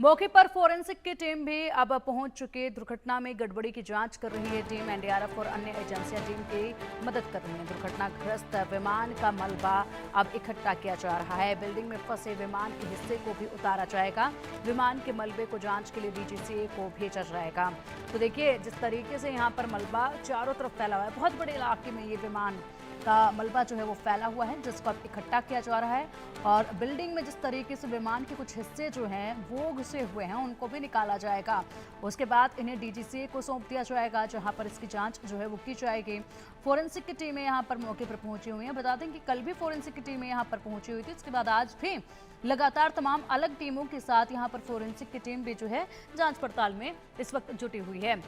मौके पर फोरेंसिक की टीम भी अब पहुंच चुकी है। दुर्घटना में गड़बड़ी की जांच कर रही है टीम। एनडीआरएफ और अन्य एजेंसियां टीम की मदद कर रही हैं। दुर्घटनाग्रस्त विमान का मलबा अब इकट्ठा किया जा रहा है। बिल्डिंग में फंसे विमान के हिस्से को भी उतारा जाएगा। विमान के मलबे को जांच के लिए डीजीसीए को भेजा जाएगा। तो देखिए, जिस तरीके से यहाँ पर मलबा चारों तरफ फैला हुआ है, बहुत बड़े इलाके में ये विमान का मलबा जो है वो फैला हुआ है, जिसको अब इकट्ठा किया जा रहा है। और बिल्डिंग में जिस तरीके से विमान के कुछ हिस्से जो हैं वो घुसे हुए हैं, उनको भी निकाला जाएगा। उसके बाद इन्हें डीजीसीए को सौंप दिया जाएगा, जहां पर इसकी जांच जो है वो की जाएगी। फोरेंसिक की टीमें यहां पर मौके पर पहुंची हुई हैं। बता दें कि कल भी फोरेंसिक की टीमें यहां पर पहुंची हुई थी। उसके बाद आज भी लगातार तमाम अलग टीमों के साथ यहाँ पर फोरेंसिक की टीम भी जो है जांच पड़ताल में इस वक्त जुटी हुई है।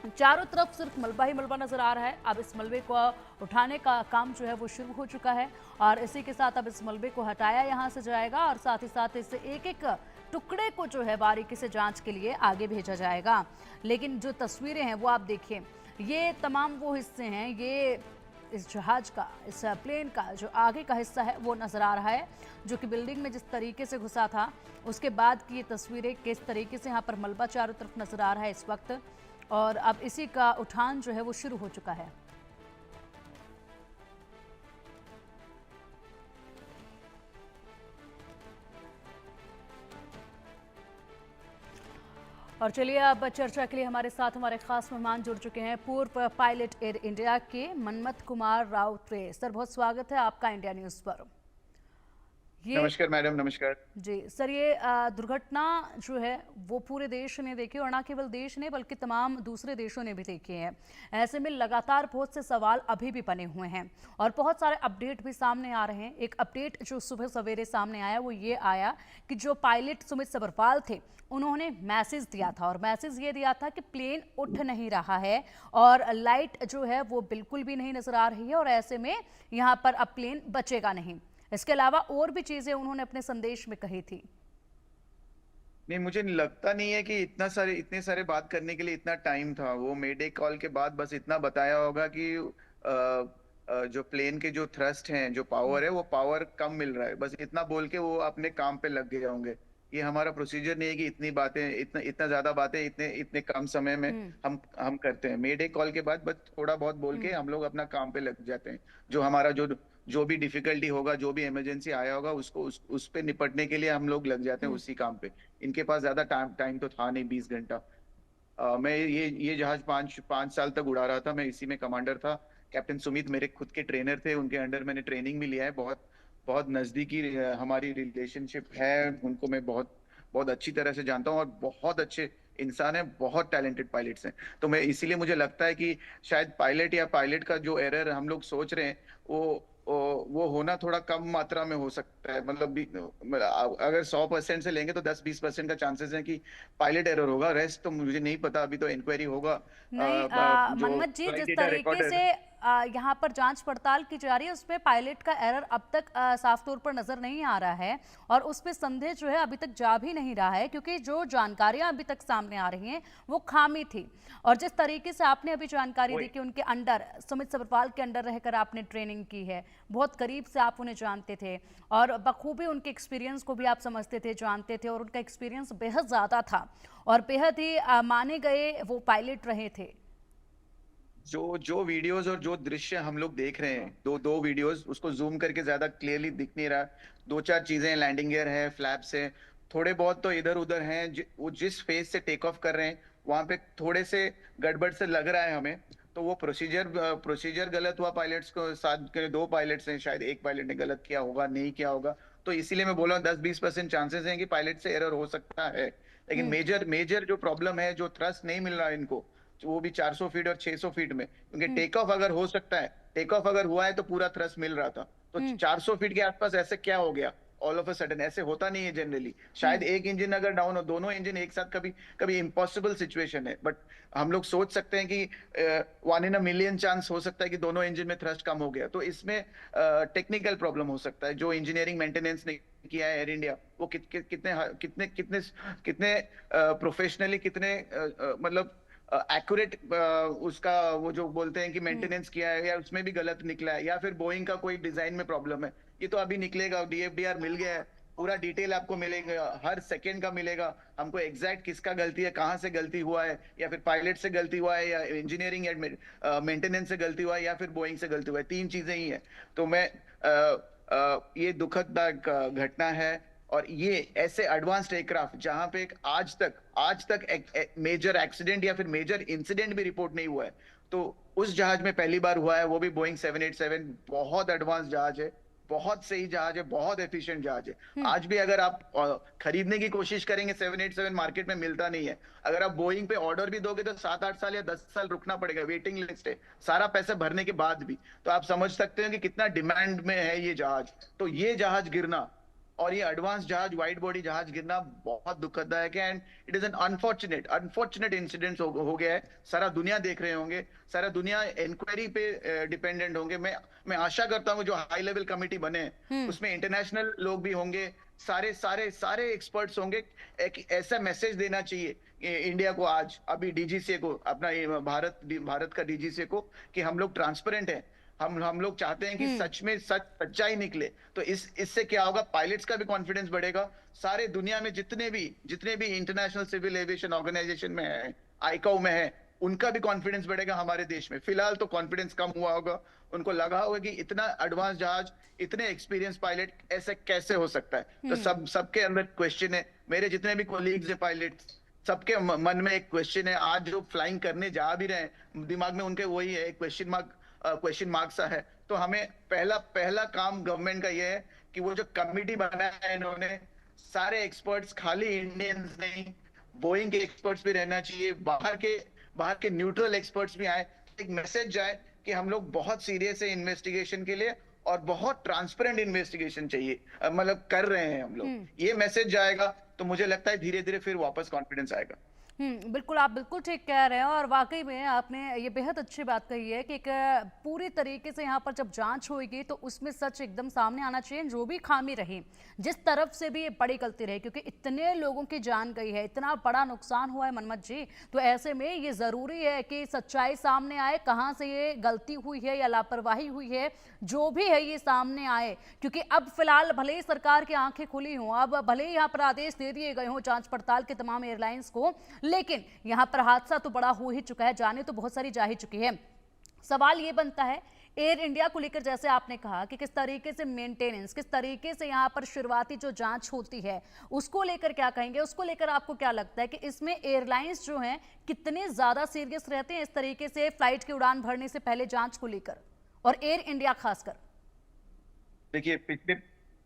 चारों तरफ सिर्फ मलबा ही मलबा नजर आ रहा है। अब इस मलबे को उठाने का काम जो है वो शुरू हो चुका है और इसी के साथ अब इस मलबे को हटाया यहां से जाएगा और साथ ही साथ इस एक एक टुकड़े को जो है बारीकी से जांच के लिए आगे भेजा जाएगा। लेकिन जो तस्वीरें हैं वो आप देखिए, ये तमाम वो हिस्से हैं, ये इस जहाज का, इस प्लेन का जो आगे का हिस्सा है वो नजर आ रहा है, जो कि बिल्डिंग में जिस तरीके से घुसा था उसके बाद की ये तस्वीरें, किस तरीके से यहाँ पर मलबा चारों तरफ नजर आ रहा है इस वक्त। और अब इसी का उठान जो है वो शुरू हो चुका है। और चलिए, अब चर्चा के लिए हमारे साथ हमारे खास मेहमान जुड़ चुके हैं। पूर्व पायलट एयर इंडिया के मनमथ कुमार राउतरे। सर, बहुत स्वागत है आपका इंडिया न्यूज पर। नमस्कार मैडम, नमस्कार जी सर, ये दुर्घटना जो है वो पूरे देश ने देखी और न केवल देश ने बल्कि तमाम दूसरे देशों ने भी देखी है। ऐसे में लगातार बहुत से सवाल अभी भी बने हुए हैं और बहुत सारे अपडेट भी सामने आ रहे हैं। एक अपडेट जो सुबह सवेरे सामने आया वो ये आया कि जो पायलट सुमित सबरवाल थे उन्होंने मैसेज दिया था और मैसेज ये दिया था कि प्लेन उठ नहीं रहा है और लाइट जो है वो बिल्कुल भी नहीं नजर आ रही है और ऐसे में यहाँ पर अब प्लेन बचेगा नहीं। इसके अलावा और भी चीजें उन्होंने अपने संदेश में कही थी। नहीं, मुझे लगता नहीं है कि इतने सारे बात करने के लिए इतना टाइम था। वो मेडे कॉल के बाद बस इतना बताया होगा कि जो प्लेन के जो थ्रस्ट हैं, जो पावर है, वो पावर कम मिल रहा है। बस इतना बोल के वो अपने काम पे लग गए होंगे। ये हमारा प्रोसीजर नहीं है कि इतनी बातें, इतना इतना ज्यादा बातें इतने इतने कम समय में हम्म। हम करते हैं। मेडे कॉल के बाद बस थोड़ा बहुत बोल के हम्म। हम लोग अपना काम पे लग जाते हैं। जो हमारा जो भी डिफिकल्टी होगा, जो भी इमरजेंसी आया होगा, उसको उस पे निपटने के लिए हम लोग लग जाते हैं हम्म। उसी काम पे। इनके पास ज्यादा टाइम तो था नहीं, 20 घंटा। मैं ये जहाज पाँच पाँच साल तक उड़ा रहा था। मैं इसी में कमांडर था। कैप्टन सुमित मेरे खुद के ट्रेनर थे, उनके अंडर मैंने ट्रेनिंग भी लिया है। बहुत बहुत नजदीकी हमारी रिलेशनशिप है। उनको मैं बहुत बहुत अच्छी तरह से जानता हूँ और बहुत अच्छे इंसान है, बहुत टैलेंटेड पायलट्स हैं। तो मैं इसीलिए मुझे लगता है कि शायद पायलट का जो एरर हम लोग सोच रहे हैं, वो होना थोड़ा कम मात्रा में हो सकता है। अगर 100% से लेंगे तो 10-20% का चांसेस है कि पायलट एरर होगा। रेस्ट तो मुझे नहीं पता, अभी तो इंक्वायरी होगा। नहीं, जो मनमत जी, फ्लाइट जिस डेटा तरीके रिकॉर्डर। से यहाँ पर जांच पड़ताल की जा रही है उसमें पायलट का एरर अब तक साफ तौर पर नजर नहीं आ रहा है और उस पे संदेह जो है अभी तक जा भी नहीं रहा है, क्योंकि जो जानकारियां अभी तक सामने आ रही हैं वो खामी थी। और जिस तरीके से आपने अभी जानकारी दी कि उनके अंडर, सुमित सबरवाल के अंडर रहकर आपने ट्रेनिंग की है, बहुत करीब से आप उन्हें जानते थे और बखूबी उनके एक्सपीरियंस को भी आप समझते थे, जानते थे और उनका एक्सपीरियंस बेहद ज्यादा था और बेहद ही माने गए वो पायलट रहे थे। जो जो वीडियोस और जो दृश्य हम लोग देख रहे हैं, दो दो वीडियोस, उसको जूम करके ज्यादा क्लियरली दिख नहीं रहा। दो चार चीजें, लैंडिंग गियर है, फ्लैप्स है, थोड़े बहुत तो इधर उधर हैं। वो जिस फेज से टेक ऑफ कर रहे हैं वहां पे थोड़े से गड़बड़ से लग रहा है हमें। तो वो प्रोसीजर गलत हुआ। पायलट्स को साथ के दो पायलट्स हैं, शायद एक पायलट ने गलत किया होगा, नहीं किया होगा। तो इसीलिए मैं बोला हूँ 10-20% चांसेस हैं कि पायलट से एरर हो सकता है। लेकिन हम्म। मेजर मेजर जो प्रॉब्लम है, जो थ्रस्ट नहीं मिल रहा है इनको, वो भी 400 फीट और 600 फीट में, क्योंकि हम्म। टेक ऑफ अगर हो सकता है, टेक ऑफ अगर हुआ है तो पूरा थ्रस्ट मिल रहा था। तो हम्म। 400 फीट के आसपास ऐसे क्या हो गया ऑल ऑफ अ सडन? ऐसे होता नहीं है जनरली। शायद हम्म। एक इंजन अगर डाउन हो, दोनों इंजन एक साथ, कभी कभी इम्पॉसिबल सिचुएशन है। बट हम लोग सोच सकते हैं कि 1 in a million चांस हो सकता है कि दोनों इंजन में थ्रस्ट कम हो गया। तो इसमें टेक्निकल प्रॉब्लम हो सकता है। जो इंजीनियरिंग मेंटेनेंस ने किया है एयर इंडिया, वो कितने कितने कितने कितने प्रोफेशनली, कितने मतलब एक्यूरेट उसका, वो जो बोलते हैं कि हम्म। मेंटेनेंस किया है, या उसमें भी गलत निकला है, या फिर बोइंग का कोई डिजाइन में प्रॉब्लम है। ये तो अभी निकलेगा। डीएफडीआर मिल गया है, पूरा डिटेल आपको मिलेगा, हर सेकंड का मिलेगा हमको, एग्जैक्ट किसका गलती है, कहाँ से गलती हुआ है, या फिर पायलट से गलती हुआ है, या इंजीनियरिंग या मेंटेनेंस से गलती हुआ है, या फिर बोइंग से गलती हुआ है। तीन चीजें ही है। तो मैं ये दुखददायक घटना है। और ये ऐसे एडवांस्ड एयरक्राफ्ट जहां पे एक आज तक मेजर एक्सीडेंट या फिर मेजर इंसिडेंट भी रिपोर्ट नहीं हुआ है, तो उस जहाज में पहली बार हुआ है, वो भी बोइंग 787। बहुत एडवांस जहाज है, बहुत सही जहाज है, बहुत एफिशिएंट जहाज है। हम्म। आज भी अगर आप खरीदने की कोशिश करेंगे, 787 मार्केट में मिलता नहीं है। अगर आप बोइंग पे ऑर्डर भी दोगे तो 7-8 साल या 10 साल रुकना पड़ेगा, वेटिंग लिस्ट है, सारा पैसा भरने के बाद भी। तो आप समझ सकते हो कि कितना डिमांड में है ये जहाज। तो ये जहाज गिरना, और ये एडवांस जहाज, वाइड बॉडी जहाज गिरना बहुत दुखदायक है। And it is an unfortunate incident हो गया है। सारा दुनिया देख रहे होंगे, सारा दुनिया इंक्वायरी पे डिपेंडेंट होंगे। मैं आशा करता हूँ जो हाई लेवल कमेटी बने हैं, हम्म। उसमें इंटरनेशनल लोग भी होंगे, सारे सारे सारे एक्सपर्ट्स होंगे। एक ऐसा मैसेज देना चाहिए इंडिया को, आज अभी डीजीसीए को, अपना भारत का डीजीसीए को, कि हम लोग ट्रांसपेरेंट हैं। हम लोग चाहते हैं कि हम्म। सच में सच्चाई निकले। तो इससे क्या होगा, पायलट्स का भी कॉन्फिडेंस बढ़ेगा। सारे दुनिया में जितने भी इंटरनेशनल सिविल एविएशन ऑर्गेनाइजेशन में है, आईकाओ में है, उनका भी कॉन्फिडेंस बढ़ेगा हमारे देश में। फिलहाल तो कॉन्फिडेंस कम हुआ होगा, उनको लगा होगा कि इतना एडवांस जहाज, इतने एक्सपीरियंस पायलट ऐसे कैसे हो सकता है। तो हम्म। सबके अंदर क्वेश्चन है। मेरे जितने भी कोलीग्स है पायलट, सबके मन में एक क्वेश्चन है। आज जो फ्लाइंग करने जा भी रहे हैं, दिमाग में उनके वही है, एक क्वेश्चन मार्क सा है। तो हमें पहला पहला काम गवर्नमेंट का ये है कि वो जो कमिटी बनाया है इन्होंने, सारे एक्सपर्ट्स, खाली इंडियंस नहीं, बोइंग के एक्सपर्ट्स भी रहना चाहिए, बाहर के न्यूट्रल एक्सपर्ट्स भी आए। एक मैसेज जाए कि हम लोग बहुत सीरियस है इन्वेस्टिगेशन के लिए, और बहुत ट्रांसपेरेंट इन्वेस्टिगेशन चाहिए, मतलब कर रहे हैं हम हम्म। लोग। ये मैसेज जाएगा तो मुझे लगता है धीरे धीरे फिर वापस कॉन्फिडेंस आएगा। बिल्कुल, आप बिल्कुल ठीक कह रहे हैं और वाकई में आपने ये बेहद अच्छी बात कही है कि एक पूरी तरीके से यहाँ पर जब जांच होगी तो उसमें सच एकदम सामने आना चाहिए। जो भी खामी रही, जिस तरफ से भी ये बड़ी गलती रही, क्योंकि इतने लोगों की जान गई है, इतना बड़ा नुकसान हुआ है मनमत जी, तो ऐसे में ये ज़रूरी है कि सच्चाई सामने आए, कहाँ से ये गलती हुई है या लापरवाही हुई है, जो भी है ये सामने आए। क्योंकि अब फिलहाल भले ही सरकार की आंखें खुली हों, अब भले ही यहाँ पर आदेश दे दिए गए हों जांच पड़ताल के तमाम एयरलाइंस को, लेकिन यहां पर हादसा तो बड़ा हो ही चुका है, जाने तो बहुत सारी जा ही चुकी है। सवाल ये बनता है एयर इंडिया को लेकर, जैसे आपने कहा कि किस तरीके से मेंटेनेंस, किस तरीके से यहां पर शुरुआती जो जांच होती है उसको लेकर क्या कहेंगे, उसको लेकर आपको क्या लगता है कि इसमें एयरलाइंस जो हैं कितने ज्यादा सीरियस रहते हैं इस तरीके से फ्लाइट की उड़ान भरने से पहले जांच को लेकर, और एयर इंडिया खासकर? देखिए,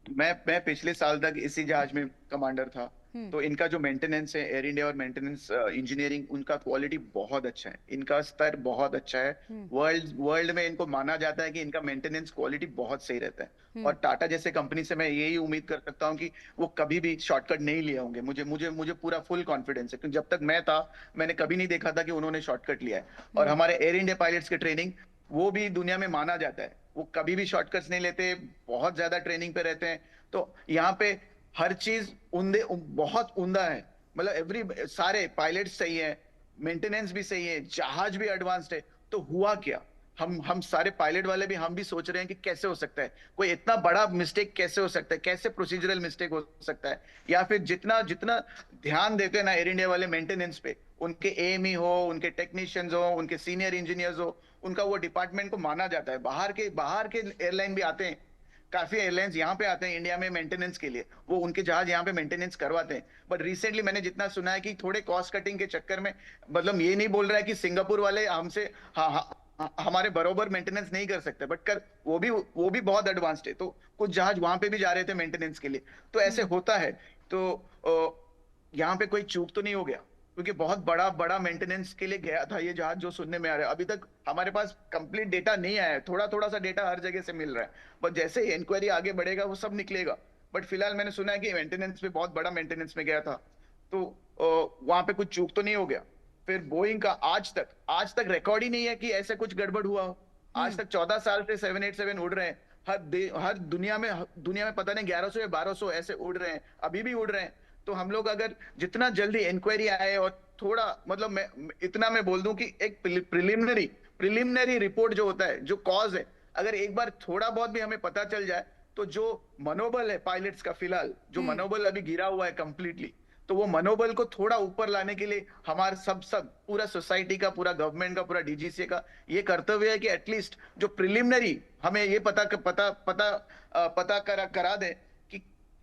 मैं पिछले साल तक इसी जहाज में कमांडर था। तो इनका जो मेंटेनेंस है, एयर इंडिया और मेंटेनेंस इंजीनियरिंग, उनका क्वालिटी बहुत अच्छा है, इनका स्तर बहुत अच्छा है। वर्ल्ड में इनको माना जाता है कि इनका मेंटेनेंस क्वालिटी बहुत सही रहता है। और टाटा जैसे कंपनी से मैं यही उम्मीद कर सकता हूँ कि वो कभी भी शॉर्टकट नहीं लिए होंगे। मुझे मुझे मुझे पूरा फुल कॉन्फिडेंस है, क्योंकि जब तक मैं था मैंने कभी नहीं देखा था कि उन्होंने शॉर्टकट लिया है। और हमारे एयर इंडिया पायलट्स की ट्रेनिंग, वो भी दुनिया में माना जाता है, वो कभी भी शॉर्टकट्स नहीं लेते, बहुत ज्यादा ट्रेनिंग पे रहते हैं। तो यहाँ पे हर चीज बहुत उमदा है। मतलब सारे पायलट सही है, मेंटेनेंस भी सही है, जहाज भी एडवांस्ड है। तो हुआ क्या, हम सारे पायलट वाले भी, हम भी सोच रहे हैं कि कैसे हो सकता है, कोई इतना बड़ा मिस्टेक कैसे हो सकता है, कैसे प्रोसीजरल मिस्टेक हो सकता है। या फिर जितना जितना ध्यान देते हैं ना एयर इंडिया वाले मेंटेनेंस पे, उनके एएमई हो, उनके टेक्नीशियंस हो, उनके सीनियर इंजीनियर्स हो, उनका वो डिपार्टमेंट को माना जाता है। बाहर के एयरलाइन भी आते हैं, काफी एयरलाइंस यहाँ पे आते हैं इंडिया में मेंटेनेंस के लिए, वो उनके जहाज यहाँ पे मेंटेनेंस करवाते हैं। बट रिसेंटली मैंने जितना सुना है कि थोड़े कॉस्ट कटिंग के चक्कर में, मतलब ये नहीं बोल रहा है कि सिंगापुर वाले हमसे हमारे बरोबर मेंटेनेंस नहीं कर सकते, बट वो भी बहुत एडवांस्ड है। तो कुछ जहाज वहां पे भी जा रहे थे मेंटेनेंस के लिए। तो ऐसे होता है। तो यहाँ पे कोई चूक तो नहीं हो गया, क्योंकि बहुत बड़ा बड़ा मेंटेनेंस के लिए गया था ये जहाज, जो सुनने में आ रहा है। अभी तक हमारे पास कंप्लीट डेटा नहीं आया है, थोड़ा थोड़ा सा डेटा हर जगह से मिल रहा है, बट जैसे ही इंक्वायरी आगे बढ़ेगा वो सब निकलेगा। बट फिलहाल मैंने सुना है कि मेंटेनेंस पे, बहुत बड़ा मेंटेनेंस में गया था, तो वहां पे कुछ चूक तो नहीं हो गया। फिर बोइंग का आज तक रिकॉर्ड ही नहीं है कि ऐसे कुछ गड़बड़ हुआ हो। आज तक 14 साल से 787 उड़ रहे हैं, हर दुनिया में पता नहीं 1100 या 1200 ऐसे उड़ रहे हैं, अभी भी उड़ रहे हैं। तो हम लोग अगर जितना जल्दी इंक्वायरी आए, और थोड़ा, मतलब मैं बोल दूं कि एक प्रिलिमिनरी रिपोर्ट जो होता है, जो कॉज है, अगर एक बार थोड़ा बहुत भी हमें पता चल जाए, तो जो मनोबल है पायलट्स का फिलहाल, जो हम्म। मनोबल अभी गिरा हुआ है कंप्लीटली, तो वो मनोबल को थोड़ा ऊपर लाने के लिए हमारे सब सब पूरा सोसाइटी का, पूरा गवर्नमेंट का, पूरा डीजीसीए का ये कर्तव्य है कि एटलीस्ट जो प्रिलिमिनरी हमें ये पता करा दे कि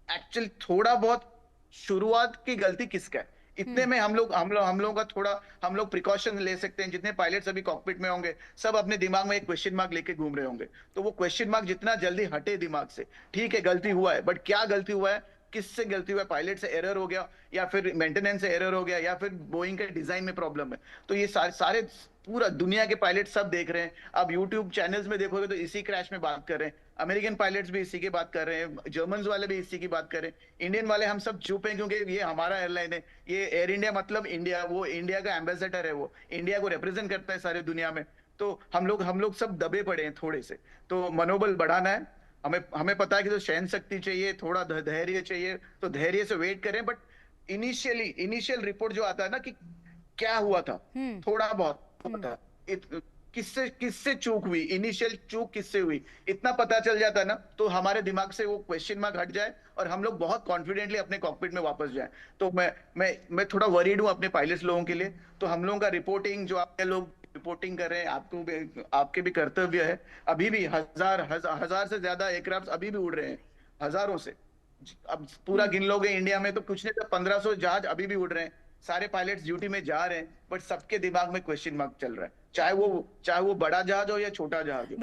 एक्चुअल थोड़ा बहुत शुरुआत की गलती किसका है। इतने हम्म। में हम लोगों का थोड़ा हम लोग प्रिकॉशन ले सकते हैं। जितने पायलट्स अभी कॉकपिट में होंगे सब अपने दिमाग में एक क्वेश्चन मार्क लेके घूम रहे होंगे, तो वो क्वेश्चन मार्क जितना जल्दी हटे दिमाग से, ठीक है गलती हुआ है, बट क्या गलती हुआ है, किससे गलती हुआ है, पायलट से एरर हो गया या फिर मेंटेनेंस से एरर हो गया या फिर बोइंग के डिजाइन में प्रॉब्लम है, तो ये सारे पूरा दुनिया के पायलट सब देख रहे हैं। अब यूट्यूब चैनल्स में देखोगे तो इसी क्रैश में बात कर रहे हैं, अमेरिकन पायलट्स भी इसी की बात कर रहे हैं, जर्मन वाले भी इसी की बात कर रहे हैं, इंडियन वाले हम सब चुप हैं क्योंकि ये हमारा एयरलाइन है, ये एयर इंडिया मतलब इंडिया, वो इंडिया का एम्बेसडर है, वो इंडिया को रिप्रेजेंट करता है सारे दुनिया में। तो हम लोग सब दबे पड़े हैं थोड़े से, तो मनोबल बढ़ाना है। हमें हमें पता है कि तो सहन शक्ति चाहिए, थोड़ा धैर्य चाहिए, तो धैर्य से वेट करें। बट इनिशियल रिपोर्ट जो आता है ना कि क्या हुआ था, हम्म। थोड़ा बहुत हुआ हम्म। था, किससे किससे चूक हुई, इनिशियल चूक किससे हुई, इतना पता चल जाता है ना, तो हमारे दिमाग से वो क्वेश्चन मार्क हट जाए और हम लोग बहुत कॉन्फिडेंटली अपने कॉकपिट में वापस जाए। तो मैं थोड़ा वरीड हूँ अपने पायलट्स लोगों के लिए। तो हम लोगों का रिपोर्टिंग, जो आपके लोग रिपोर्टिंग कर रहे हैं, आपके भी कर्तव्य है। अभी भी हजार से ज्यादा एयरक्राफ्ट अभी भी उड़ रहे हैं, हजारों से। अब पूरा हम्म। गिन लोगे इंडिया में तो कुछ नहीं तो 1500 जहाज अभी भी उड़ रहे हैं, सारे पायलट्स ड्यूटी में जा रहे हैं, बट सबके दिमाग में क्वेश्चन मार्क चल रहा है, चाहे वो बड़ा जहाज हो या छोटा जहाज हो।